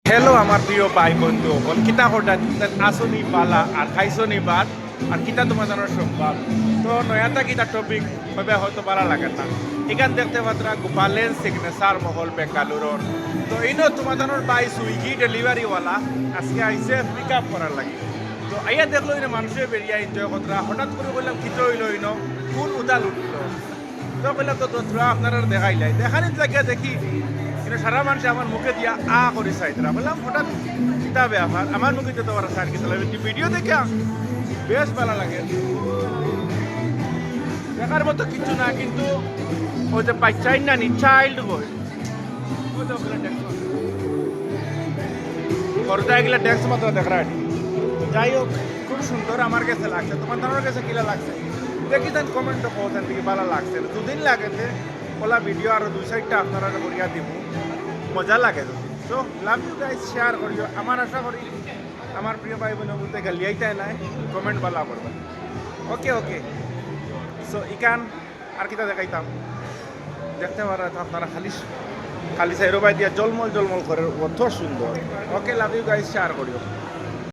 hello আমার প্রিয় ভাই বন্ধু বল কিতা হঠাৎ আসনি পালা আর খাইছনি বাদ আর কিতা তোমাদের সংবাদ তো নয়াটা কিতা টপিক হবে হয়তো ভালো লাগে না এখান দেখতে পাত্রা গোপালেন সিগনেচার মহল বেঙ্গালুরুর তো ইনো তোমাদের ভাই সুইগি ডেলিভারিওয়ালা আজকে আইসে পিক আপ করার লাগে তো আইয়া দেখলো ইনো মানুষে বেরিয়ে এনজয় করা হঠাৎ করে বললাম কিতো হইলো ইনো কোন উদাল উঠলো তো বললাম তো দোতরা আপনারা দেখাইলাই দেখানির জায়গা দেখি কিন্তু সারা মানুষ আমার মুখে দিয়া করে চাইতরা বললাম হঠাৎ কিতা ব্যাপার আমার মুখে তো ওরা সার কিছু লাগবে ভিডিও দেখে বেশ ভালো লাগে দেখার মতো কিছু না কিন্তু ওই যে বাচ্চাই না নি চাইল্ড বই পর্দা এগুলো ড্যান্স মাত্র দেখার যাই হোক খুব সুন্দর আমার কাছে লাগছে তোমার তোমার কাছে কিলা লাগছে দেখি দেন কমেন্ট কোথান থেকে ভালো লাগছে দুদিন লাগেছে ওলা ভিডিও আরো দুই সাইডটা আপনারা করিয়া দিব মজা লাগে তো লাভ ইউ গাইজ শেয়ার করিও আমার আশা করি আমার প্রিয় ভাই বোন বলতে গালিয়াইতে নাই কমেন্ট বালা করবেন ওকে ওকে সো ইকান আর কিতা দেখাইতাম দেখতে পারা আপনারা খালি খালি সাইরো বাই দিয়া জলমল জলমল করে অত সুন্দর ওকে লাভ ইউ গাইজ শেয়ার করিও